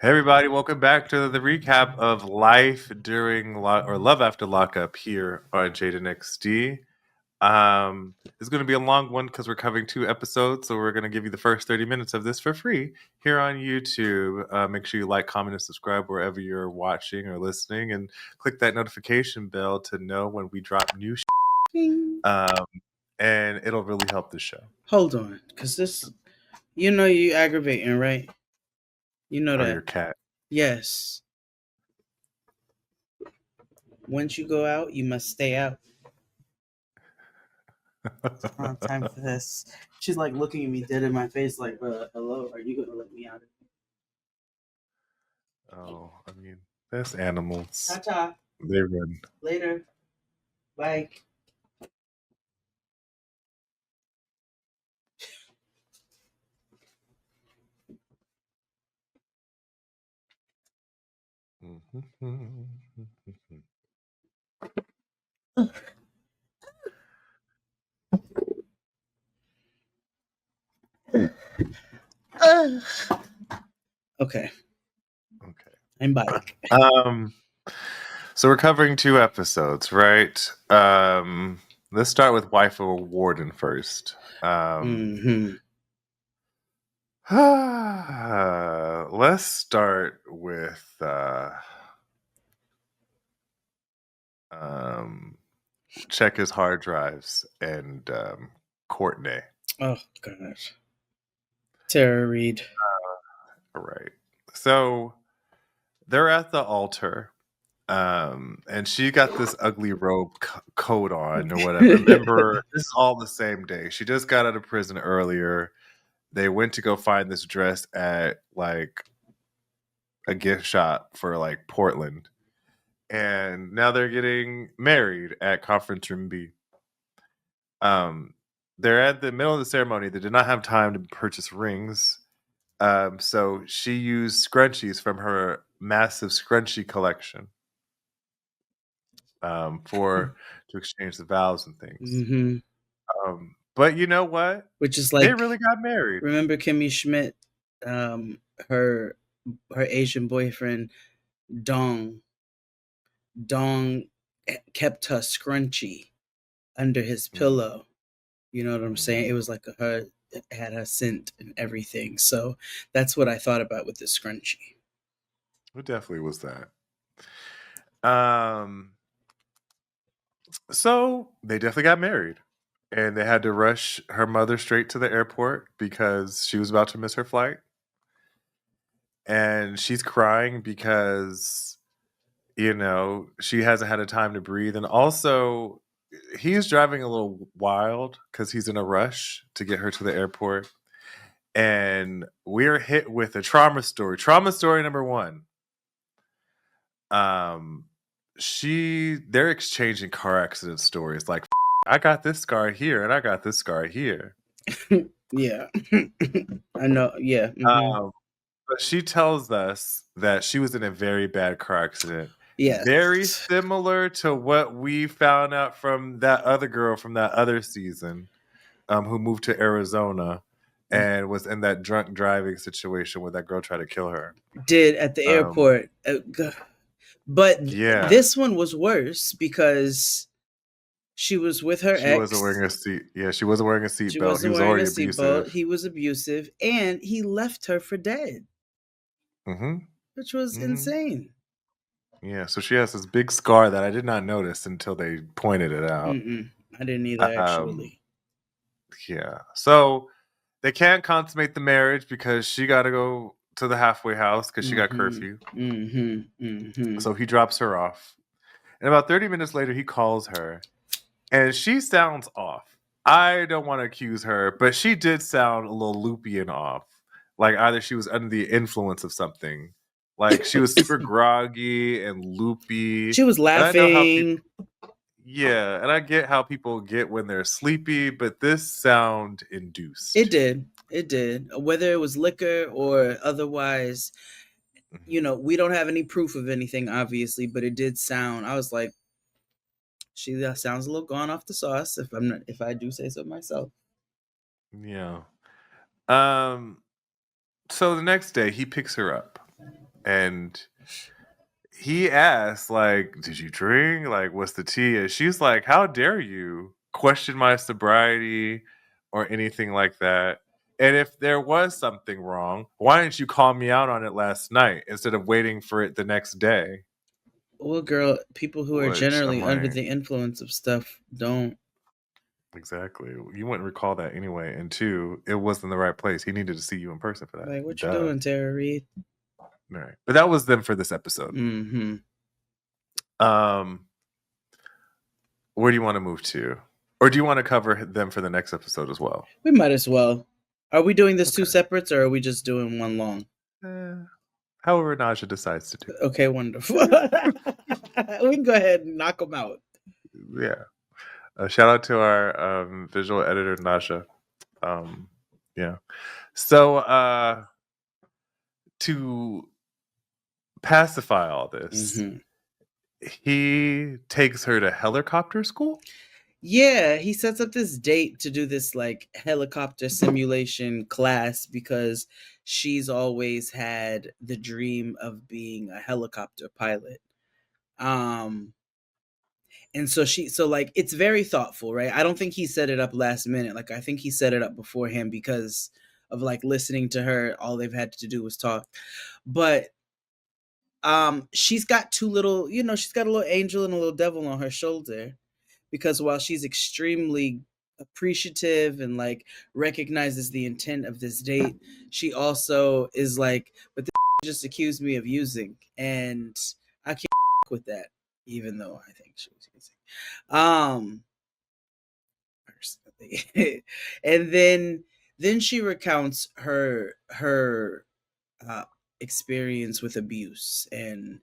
Hey everybody, welcome back to the recap of life during or love after lockup here on Jade and XD. It's going to be a long one because we're covering 2 episodes, so we're going to give you the first 30 minutes of this for free here on YouTube. Make sure you like, comment, and subscribe wherever you're watching or listening, and click that notification bell to know when we drop new Bing. and it'll really help the show. Hold on, because this, you aggravating, right? You know Or that. your cat. Yes. Once you go out, you must stay out. Time for this. She's like looking at me dead in my face, like, hello, are you gonna let me out? Oh, I mean, that's animals. Ta-ta. They run. Later. Bye. Okay. I'm back. So we're covering 2 episodes, right? Let's start with Wife of Warden first. Let's start with check his hard drives and Courtney. Oh gosh. Tara Reid. All right. So they're at the altar. And she got this ugly robe coat on or whatever. Remember, this is all the same day. She just got out of prison earlier. They went to go find this dress at like a gift shop for like Portland. And now they're getting married at Conference Room B. They're at the middle of the ceremony. They did not have time to purchase rings. So she used scrunchies from her massive scrunchie collection. To exchange the vows and things. Mm-hmm. But you know what? Which is like, they really got married. Remember Kimmy Schmidt, her Asian boyfriend Dong kept her scrunchie under his pillow. You know what I'm saying? It was like it had her scent and everything. So that's what I thought about with the scrunchie. It definitely was that. So they definitely got married. And they had to rush her mother straight to the airport because she was about to miss her flight. And she's crying because, she hasn't had a time to breathe. And also, he's driving a little wild because he's in a rush to get her to the airport. And we're hit with a trauma story. Trauma story number 1. They're exchanging car accident stories. Like, I got this scar here and I got this scar here. Yeah. I know. Yeah. Mm-hmm. But she tells us that she was in a very bad car accident. Yes. Very similar to what we found out from that other girl from that other season, who moved to Arizona and was in that drunk driving situation where that girl tried to kill her. Did at the airport. But yeah, this one was worse because she was with her ex. She wasn't wearing a seat. Yeah, she wasn't wearing a seatbelt. He was already abusive. He was abusive, and he left her for dead. Which was insane. Yeah, so she has this big scar that I did not notice until they pointed it out. I didn't either, actually. Yeah, so they can't consummate the marriage because she got to go to the halfway house because she got curfew. So he drops her off. And about 30 minutes later, he calls her. And she sounds off. I don't want to accuse her, but she did sound a little loopy and off. Like either she was under the influence of something. Like she was super groggy and loopy. She was laughing. And I get how people get when they're sleepy, but this sound induced. It did. Whether it was liquor or otherwise, we don't have any proof of anything, obviously, but it did sound. I was like, she sounds a little gone off the sauce, if I do say so myself. Yeah. So the next day he picks her up And he asked, like, did you drink? Like, what's the tea? And she's like, how dare you question my sobriety or anything like that? And if there was something wrong, why didn't you call me out on it last night instead of waiting for it the next day? Well, girl, people who are Which I'm generally under like, the influence of stuff don't. exactly. You wouldn't recall that anyway. And two, it wasn't the right place. He needed to see you in person for that. Like, what you Duh. doing, Tara Reid? Right. But that was them for this episode. Mm-hmm. Where do you want to move to? Or do you want to cover them for the next episode as well? We might as well. Are we doing this two separates, or are we just doing one long? However Naja decides to do. Okay, wonderful. We can go ahead and knock them out. Yeah. Shout out to our visual editor, Naja. Yeah. So to pacify all this, he takes her to helicopter school? Yeah, he sets up this date to do this like helicopter simulation class because she's always had the dream of being a helicopter pilot. And so like it's very thoughtful, right? I don't think he set it up last minute. Like I think he set it up beforehand because of like listening to her. All they've had to do was talk. But she's got two little, she's got a little angel and a little devil on her shoulder. Because while she's extremely appreciative and like recognizes the intent of this date, she also is like, but this just accused me of using, and I can't with that, even though I think she was using. Personally. And then she recounts her experience with abuse and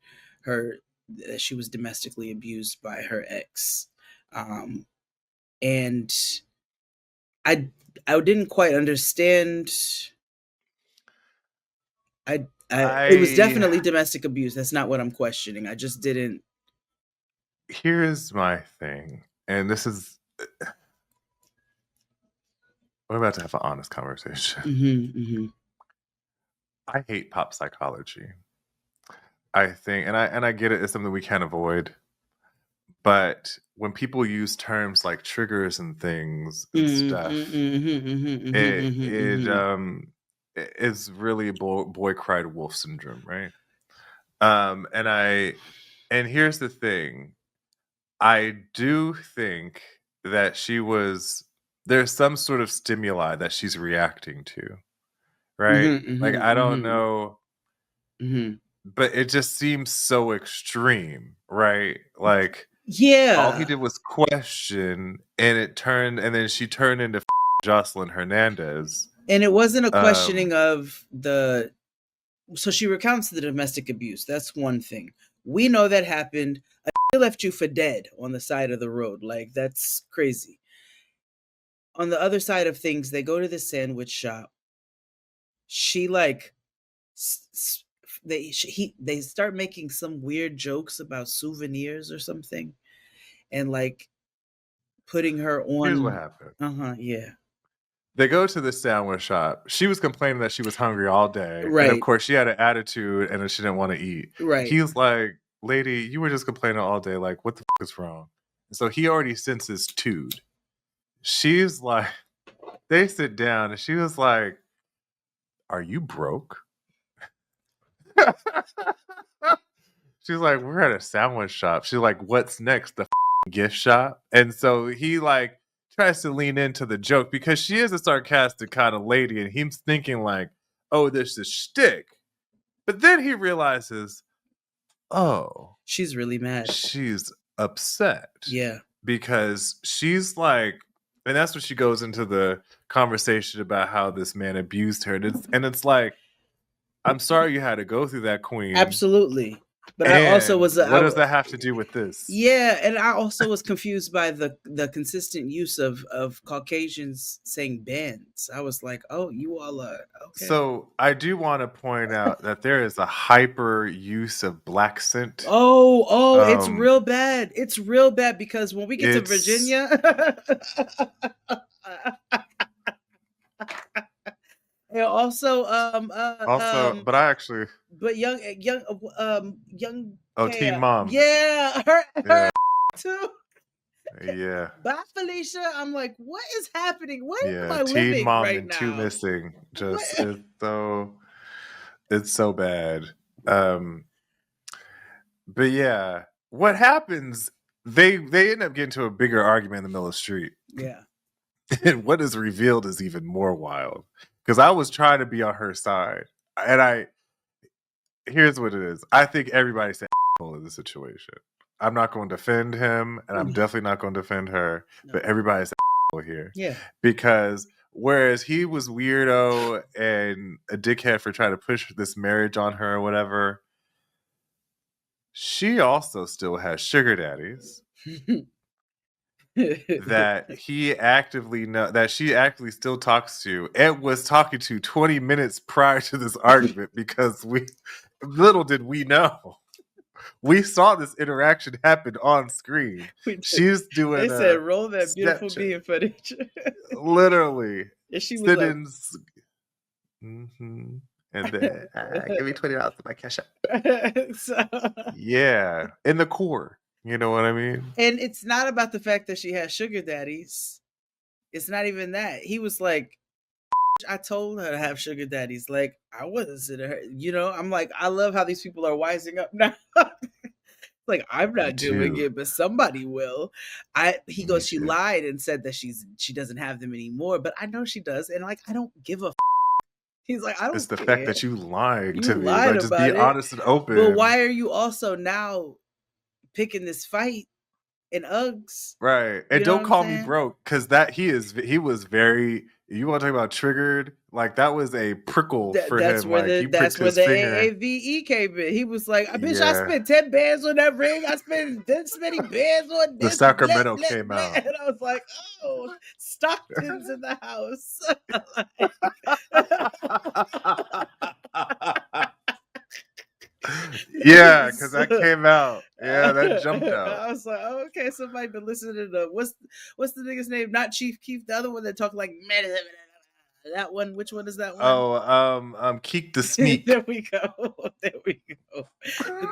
she was domestically abused by her ex. And I didn't quite understand. It was definitely domestic abuse. That's not what I'm questioning. I just didn't. Here's my thing, and this is we're about to have an honest conversation. I hate pop psychology. I think, and I get it, it's something we can't avoid. But when people use terms like triggers and things and stuff, it's really boy cried wolf syndrome, right? And here's the thing. I do think that there's some sort of stimuli that she's reacting to, right? Like, I don't know, but it just seems so extreme, right? Like, yeah, all he did was question, and then she turned into Jocelyn Hernandez. And it wasn't a questioning of so she recounts the domestic abuse. That's one thing. We know that happened. I left you for dead on the side of the road. Like, that's crazy. On the other side of things, they go to the sandwich shop. She like they start making some weird jokes about souvenirs or something, and like putting her on. Here's what happened. Yeah. They go to the sandwich shop. She was complaining that she was hungry all day. Right. And of course, she had an attitude and she didn't want to eat. Right. He was like, lady, you were just complaining all day. Like, what the f is wrong? And so he already senses tude. She's like, they sit down and she was like, are you broke? She's like, we're at a sandwich shop. She's like, what's next? The gift shop? And so he like tries to lean into the joke because she is a sarcastic kind of lady, and he's thinking like, oh, this is shtick. But then he realizes, oh, she's really mad. She's upset. Yeah. Because she's like, and that's when she goes into the conversation about how this man abused her. And it's like, I'm sorry you had to go through that, queen. Absolutely. But I also was. What does that have to do with this? Yeah, and I also was confused by the consistent use of Caucasians saying bands. I was like, oh, you all are okay. So I do want to point out that there is a hyper use of black scent. Oh, it's real bad. It's real bad because when we get to Virginia. And also, but I actually But young Oh, Teen Kaya. Mom. Yeah, her Yeah. too. Yeah. Bye, Felicia. I'm like, what is happening? What am Yeah. I Teen living Mom right and Two now? Missing. Just What? it's so bad. But yeah, what happens? They end up getting to a bigger argument in the middle of the street. Yeah. And what is revealed is even more wild. Because I was trying to be on her side. And here's what it is. I think everybody's an asshole in the situation. I'm not going to defend him, and I'm definitely not going to defend her, but everybody's an asshole here. Yeah. Because whereas he was weirdo and a dickhead for trying to push this marriage on her or whatever, she also still has sugar daddies that she actively still talks to and was talking to 20 minutes prior to this argument, because little did we know. We saw this interaction happen on screen. She's doing They said roll that beautiful Snapchat. being footage. Literally. And she was like, and then give me $20 to my cash app. Yeah. In the core. You know what I mean? And it's not about the fact that she has sugar daddies. It's not even that. He was like, I told her to have sugar daddies. Like, I wasn't sitting her. I'm like, I love how these people are wising up now. Like, I'm not doing it, but somebody will. He goes, she lied and said that she doesn't have them anymore, but I know she does, and like, I don't give a. He's like, I don't. It's the care. fact that you lying to me. Lied like, just be honest and open. But why are you also now picking this fight in Uggs? Right. And don't call me broke, because he was very. You want to talk about triggered? Like, that was a prickle for him. That's where the AAVE came in. He was like, bitch, I spent 10 bands on that ring. I spent this many bands on this. The Sacramento came out. And I was like, oh, Stockton's in the house. Yeah, because that came out. Yeah, that jumped out. I was like, oh, okay, somebody been listening to what's the nigga's name? Not Chief Keef, the other one that talked like that one. Which one is that one? Oh, Keek the Sneak. There we go. The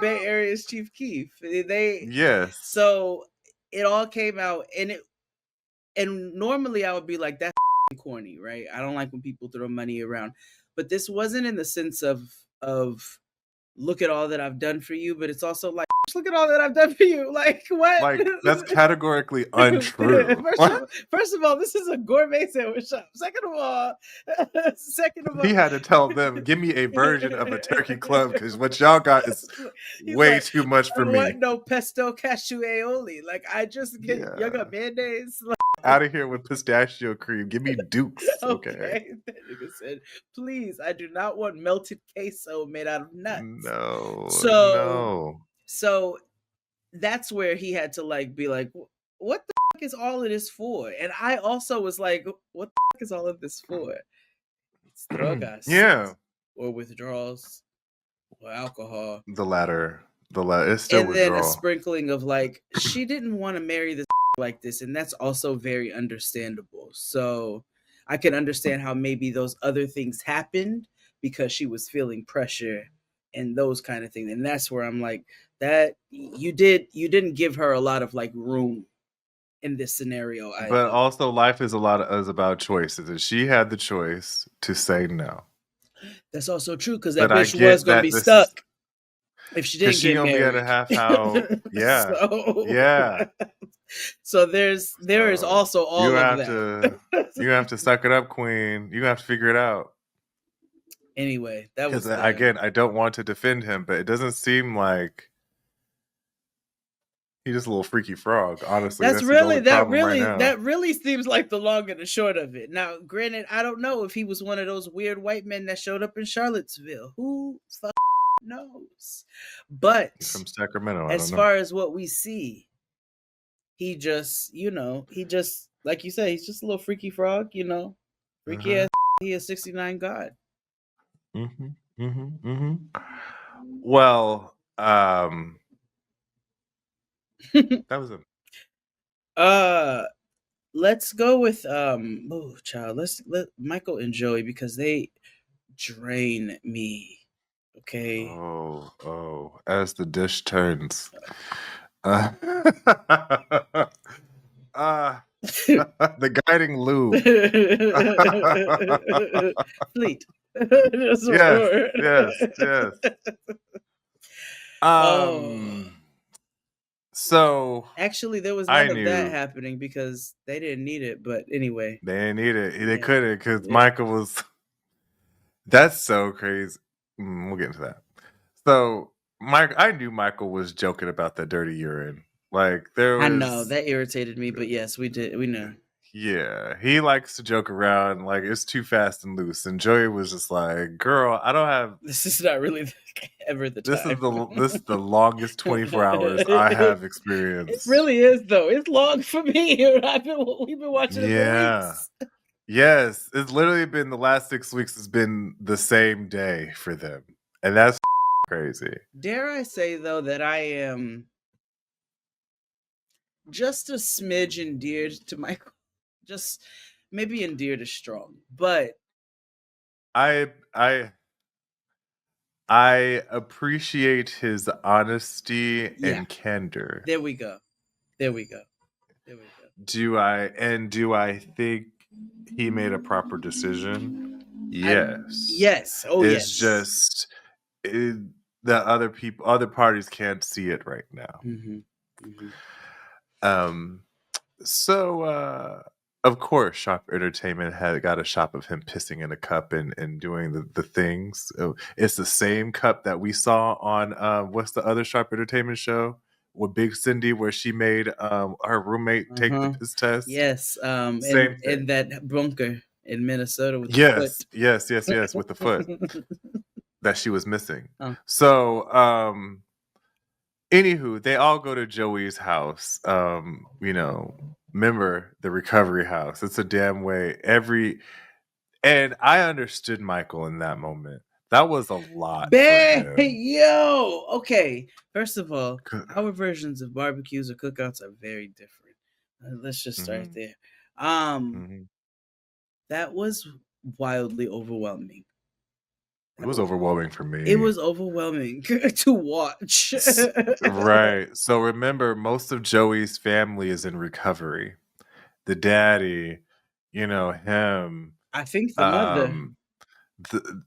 Bay Area's Chief Keef. Yes. So it all came out, and normally I would be like, that's corny, right? I don't like when people throw money around, but this wasn't in the sense of look at all that I've done for you, but it's also like, look at all that I've done for you. Like, what? Like, that's categorically untrue. First of all, this is a gourmet sandwich shop. Second of all, he had to tell them, give me a version of a turkey club, because what y'all got is way too much for me. I want no pesto cashew aioli. Like, I just get y'all got mayonnaise. Out of here with pistachio cream. Give me Dukes. Okay. That nigga said, please, I do not want melted queso made out of nuts. No. So that's where he had to like be like, what the fuck is all of this for? And I also was like, what the fuck is all of this for? It's drogas. Yeah. Or withdrawals. Or alcohol. The latter. It's still withdrawal. And then a sprinkling of like, she didn't want to marry this like this, and that's also very understandable. So I can understand how maybe those other things happened because she was feeling pressure and those kind of things. And that's where I'm like, that you didn't give her a lot of like room in this scenario. But also, life is about choices, and she had the choice to say no. That's also true, because that bitch was gonna be stuck if she didn't get married. She gonna be at a half how. Yeah. Yeah. So there is also all of that. You have to suck it up, queen. You have to figure it out. Anyway, that was again, I don't want to defend him, but it doesn't seem like he's just a little freaky frog. Honestly, that really seems like the long and the short of it. Now, granted, I don't know if he was one of those weird white men that showed up in Charlottesville. Who knows? But from Sacramento, as far as what we see, he just, like you said, he's just a little freaky frog, freaky ass. He is 69 God. Well, that was it. Let's go with let Michael and Joey, because they drain me Okay. Oh, as the dish turns. Uh, the guiding lube. Fleet. Yes. Oh. So Actually, there was I none of that knew happening because they didn't need it. But anyway. they didn't need it. They Yeah. couldn't because Yeah. Michael was. That's so crazy. We'll get into that. So I knew Michael was joking about that dirty urine. Like there I know was. that irritated me, but yes, we did. We know. Yeah, he likes to joke around like it's too fast and loose. And Joey was just like, "Girl, I don't have. This is not really ever the time. This is the longest 24 hours I have It experienced." really is, though. It's long for me. We've been watching it for Yeah. weeks. Yes, it's literally been the last 6 weeks has been the same day for them, and that's crazy. Dare I say though that I am just a smidge endeared to Michael. Just maybe endeared is strong, but I I I appreciate his honesty yeah, and candor. there we go. There we go. There we go. Do I think he made a proper decision? Yes. Yes. Oh, It's yes. just that other parties can't see it right now. Mm-hmm. Mm-hmm. Um So, of course, Shop Entertainment had got a shot of him pissing in a cup and doing the things. It's the same cup that we saw on what's the other Shop Entertainment show with Big Cindy, where she made her roommate take the piss test. Yes. Same In thing. that bunker in Minnesota with the Yes, foot. yes, with the foot that she was missing. Oh. So, anywho, they all go to Joey's house. Remember the recovery house. It's a damn way and I understood Michael in that moment. That was a lot for him. Yo, okay. First of all, our versions of barbecues or cookouts are very different. Let's just start there. That was wildly overwhelming. It was overwhelming for me. It was overwhelming to watch. Right. So remember, most of Joey's family is in recovery. The daddy, him. I think the mother.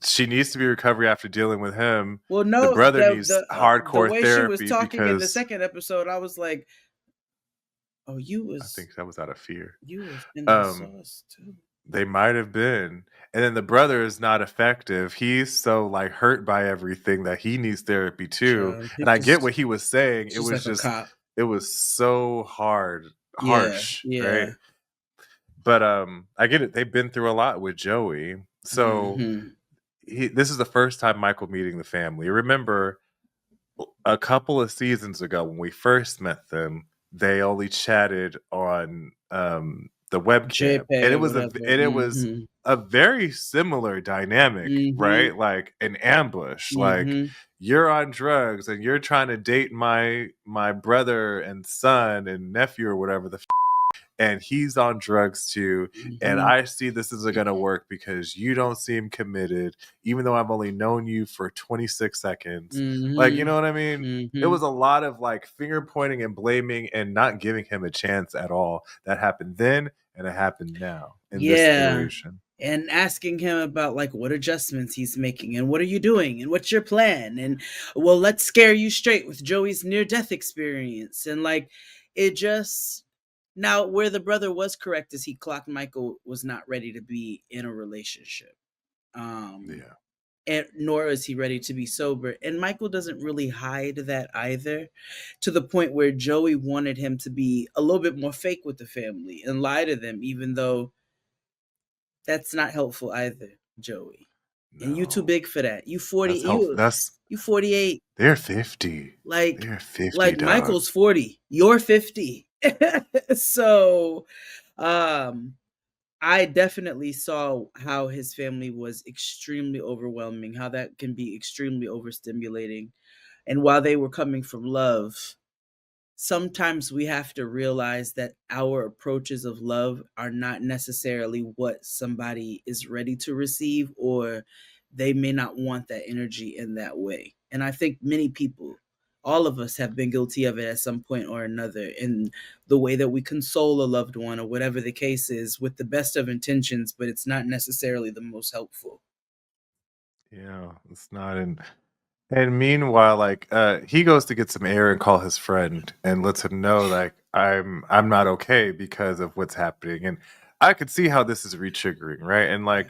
She needs to be recovery after dealing with him. Well, no, the brother needs the hardcore way therapy she was talking in the because second episode, I was like, "Oh, I think that was out of fear. You was in the sauce too." They might have been. And then the brother is not effective. He's so like hurt by everything that he needs therapy too. And I get what he was saying. It was like just it was so harsh, yeah. right? But I get it. They've been through a lot with Joey. So this is the first time Michael meeting the family. Remember a couple of seasons ago when we first met them, they only chatted on the webcam, and it was a very similar dynamic, right? Like an ambush. Like you're on drugs and you're trying to date my brother and son and nephew or whatever and he's on drugs too. And I see this isn't going to work because you don't seem committed, even though I've only known you for 26 seconds. Like, you know what I mean? It was a lot of like finger pointing and blaming and not giving him a chance at all. That happened then and it happened now in this situation. And asking him about like what adjustments he's making and what are you doing and what's your plan? And well, let's scare you straight with Joey's near-death experience. And like it just now, where the brother was correct is he clocked Michael was not ready to be in a relationship. And nor is he ready to be sober. And Michael doesn't really hide that either, to the point where Joey wanted him to be a little bit more fake with the family and lie to them, even though that's not helpful either, Joey. No. And you too big for that. You 40. You 48. They're 50. Like they're 50. Like dog. Michael's 40. You're 50. So I definitely saw how his family was extremely overwhelming, how that can be extremely overstimulating. And while they were coming from love, sometimes we have to realize that our approaches of love are not necessarily what somebody is ready to receive or they may not want that energy in that way. And I think many people, all of us, have been guilty of it at some point or another, in the way that we console a loved one or whatever the case is, with the best of intentions, but it's not necessarily the most helpful. Yeah, it's not in. And meanwhile, like he goes to get some air and call his friend and lets him know like I'm not okay because of what's happening. And I could see how this is re-triggering, right? And like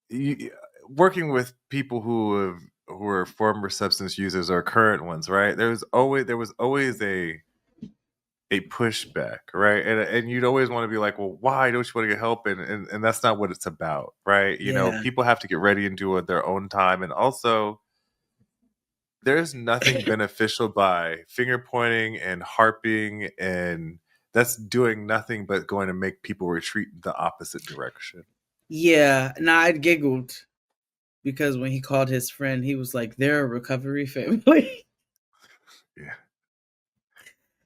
you, working with people who are former substance users or current ones, right? There was always a pushback, right? And you'd always want to be like, well, why don't you want to get help? And that's not what it's about, right? You know, Yeah. people have to get ready and do it their own time. And also, there's nothing beneficial by finger pointing and harping, and that's doing nothing but going to make people retreat the opposite direction. Yeah. Now I giggled because when he called his friend, he was like, "They're a recovery family." Yeah.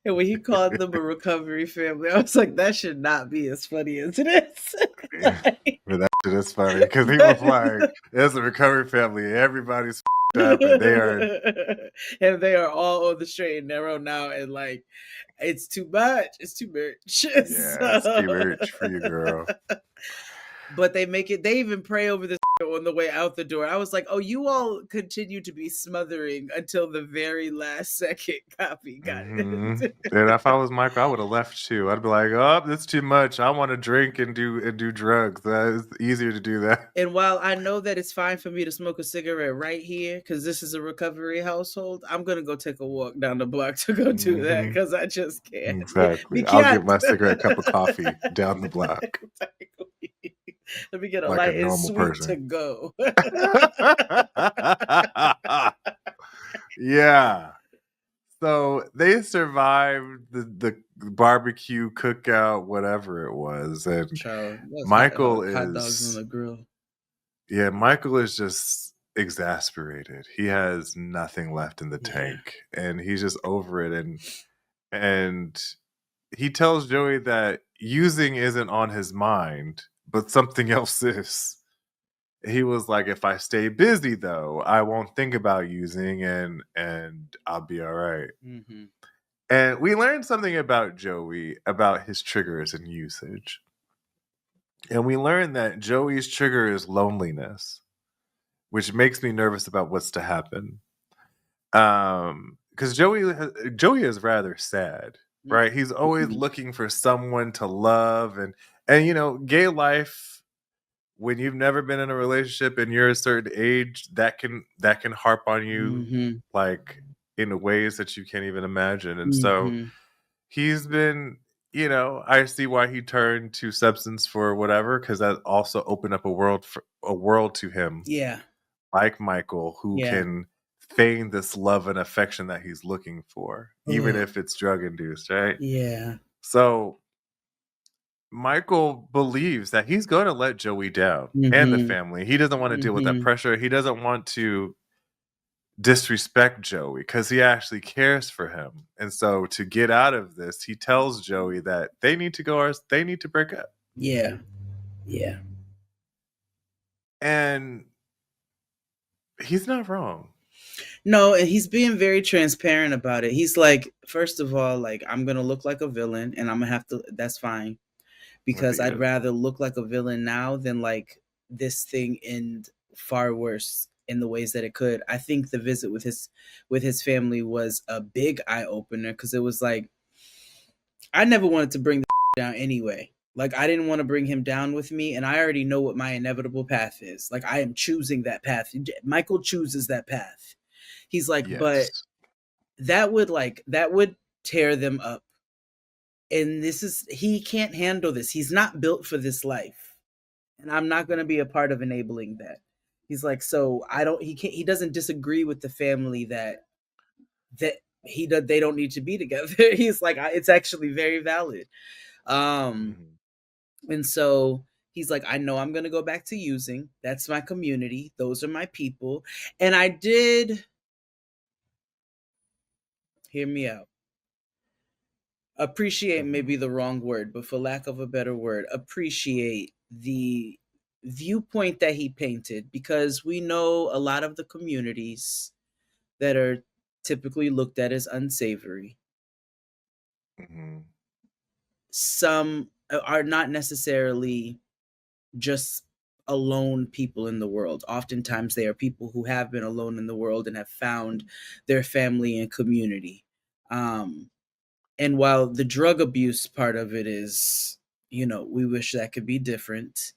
And when he called them a recovery family, I was like, that should not be as funny as it is. Yeah. Like, But that shit is funny because he was like, "There's a recovery family. Everybody's up, and they are." and they are all on the straight and narrow now, and like, it's too much. It's too much. Yeah, it's too much for you, girl. But they make it. They even pray over this on the way out the door. I was like, "Oh, you all continue to be smothering until the very last second." Copy, got Mm-hmm. it. And if I was Michael, I would have left too. I'd be like, "Oh, that's too much. I want to drink and do drugs. That is easier to do that." And while I know that it's fine for me to smoke a cigarette right here, because this is a recovery household, I'm gonna go take a walk down the block to go do that, Mm-hmm. because I just can't. Exactly. We I'll get can't. my cigarette cup of coffee down the block Exactly. Let me get a like a light and normal sweet to person. go. Yeah. So they survived the barbecue cookout, whatever it was, and Child, that's Michael hot dogs on is the grill. yeah, Michael is just exasperated. He has nothing left in the Yeah. tank, and he's just over it. And he tells Joey that using isn't on his mind, but something else is. He was like, if I stay busy though, I won't think about using and I'll be all right. Mm-hmm. And we learned something about Joey, about his triggers and usage. And we learned that Joey's trigger is loneliness, which makes me nervous about what's to happen. Because Joey is rather sad, right? He's always looking for someone to love, and you know, gay life, when you've never been in a relationship and you're a certain age, that can harp on you Mm-hmm. like in ways that you can't even imagine. And so Mm-hmm. he's been, you know, I see why he turned to substance for whatever, because that also opened up a world to him, Yeah. like Michael, who Yeah. can feign this love and affection that he's looking for, even Ugh. if it's drug induced, right? Yeah. So Michael believes that he's going to let Joey down and the Mm-hmm. family. He doesn't want to deal with that Mm-hmm. pressure. He doesn't want to disrespect Joey because he actually cares for him. And so to get out of this, he tells Joey that they need to break up. Yeah. Yeah. And he's not wrong. No, and he's being very transparent about it. He's like, first of all, like, I'm gonna look like a villain, and I'm gonna have to. That's fine, Which he because I'd is. rather look like a villain now than like this thing end far worse in the ways that it could. I think the visit with his family was a big eye opener, because it was like, I never wanted to bring the down anyway. Like, I didn't want to bring him down with me, and I already know what my inevitable path is. Like, I am choosing that path. Michael chooses that path. He's like, but Yes. that would tear them up. And he can't handle this. He's not built for this life. And I'm not going to be a part of enabling that. He's like, so he doesn't disagree with the family that they don't need to be together. He's like, it's actually very valid. Mhm. And so he's like, I know I'm going to go back to using. That's my community. Those are my people. And I did, hear me out, appreciate, Mhm. maybe the wrong word, but for lack of a better word, appreciate the viewpoint that he painted, because we know a lot of the communities that are typically looked at as unsavory, some are not necessarily just alone people in the world. Oftentimes they are people who have been alone in the world and have found their family and community. And while the drug abuse part of it is, we wish that could be different,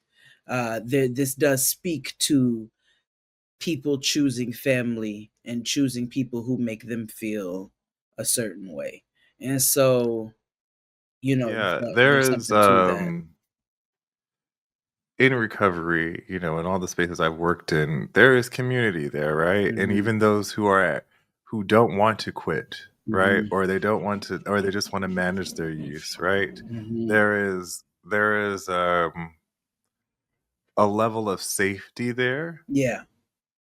this does speak to people choosing family and choosing people who make them feel a certain way. And so, Yeah, there there's is something to that. in recovery, in all the spaces I've worked in, there is community there, right? And Mm-hmm. even those who don't want to quit, right? Or they don't want to, or they just want to manage their use, right? Mm-hmm. There is a level of safety there.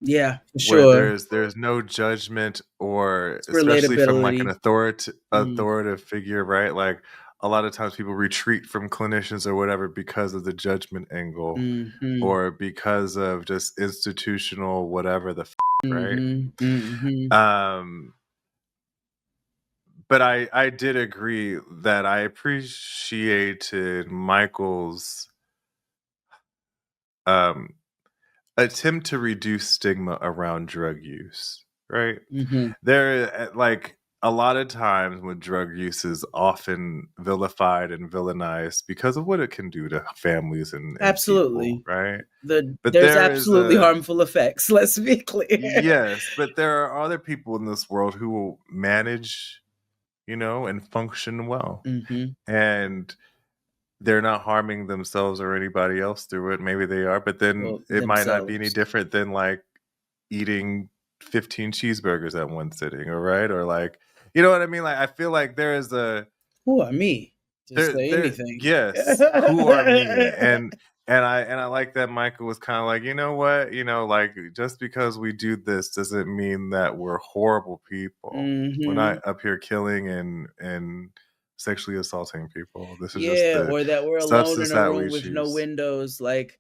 Yeah, for Where sure. there's no judgment, or It's especially from like an relatability. authoritative figure, right? Like a lot of times people retreat from clinicians or whatever because of the judgment angle, Mm-hmm. or because of just institutional whatever right? Mm-hmm. Mm-hmm. Um, but I did agree that I appreciated Michael's um attempt to reduce stigma around drug use, right? Mm-hmm. Like a lot of times when drug use is often vilified and villainized because of what it can do to families and people, Absolutely. right? But There's there is absolutely a harmful effects. Let's be clear. yes, but there are other people in this world who will manage, and function well. Mm-hmm. And they're not harming themselves or anybody else through it. Maybe they are, but then Well, it might not be any themselves. different than like eating 15 cheeseburgers at one sitting, or right? Or like, you know what I mean? Like I feel like there is a Who are me to say there anything? yes, who are me? And I like that Michael was kind of like, you know what? Like just because we do this doesn't mean that we're horrible people. We're Mm-hmm. not up here killing and sexually assaulting people. This is just Yeah, the or that we're alone in substance a that room we with no choose. windows, like,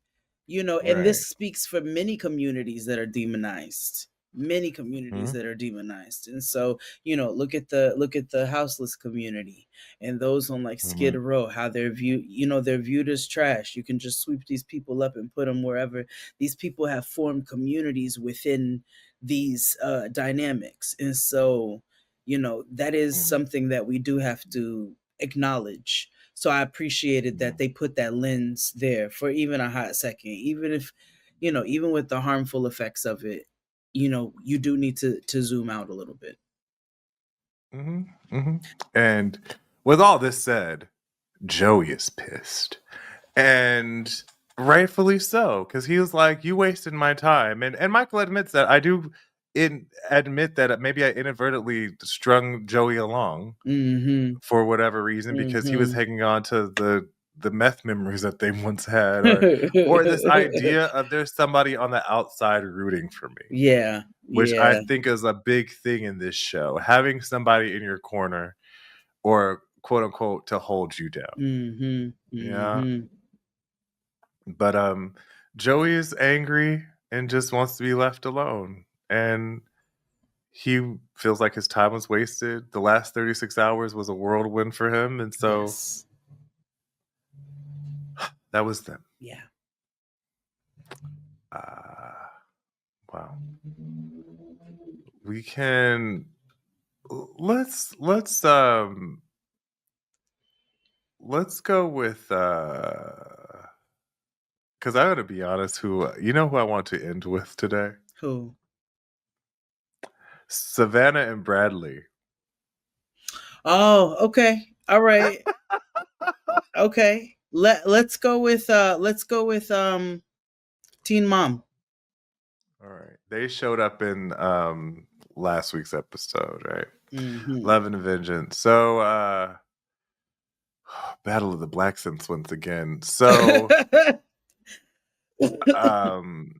and Right. this speaks for many communities that are demonized. Many communities Mhm. that are demonized. And so, look at the houseless community and those on like Skid Mhm. Row, how they're viewed as trash. You can just sweep these people up and put them wherever. These people have formed communities within these dynamics. And so, that is Mhm. something that we do have to acknowledge. So I appreciated that Mhm. they put that lens there for even a hot second, even if, even with the harmful effects of it, you do need to zoom out a little bit. Mhm. Mhm. And with all this said, Joey is pissed. And rightfully so, because he was like, "You wasted my time." And Michael admits that. I do admit that maybe I inadvertently strung Joey along Mm-hmm. for whatever reason, because he was Mm-hmm. hanging on to the meth memories that they once had, or this idea of there's somebody on the outside rooting for me, Yeah. which I Yeah. think is a big thing in this show, having somebody in your corner, or quote unquote to hold you down. Mm-hmm. Yeah. Mm-hmm. But Joey is angry and just wants to be left alone. And he feels like his time was wasted. The last 36 hours was a whirlwind for him. And so Yes. that was them. Yeah. Uh, wow. We can let's go with because I gotta be honest, who I want to end with today? Who? Savannah and Bradley. Oh, okay. All right. Okay. Let's go with Teen Mom. All right. They showed up in last week's episode, right? Mm-hmm. Love and Vengeance. So Battle of the Blacksmiths once again. So um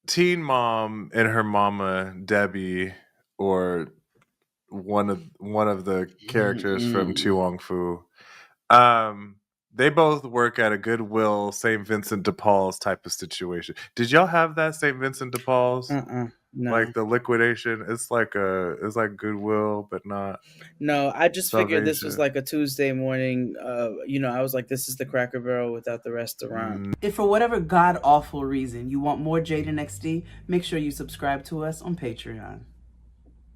Teen Mom and her mama Debbie, or one of the characters from Tu Mm-mm. Wong Fu. Um They both work at a Goodwill, St. Vincent de Paul's type of situation. Did y'all have that St. Vincent de Paul's? No. Like the liquidation? It's like Goodwill, but not. No, I just figured this was Salvation. like a Tuesday morning. I was like, this is the Cracker Barrel without the restaurant. If for whatever god awful reason you want more Jade and XD, make sure you subscribe to us on Patreon.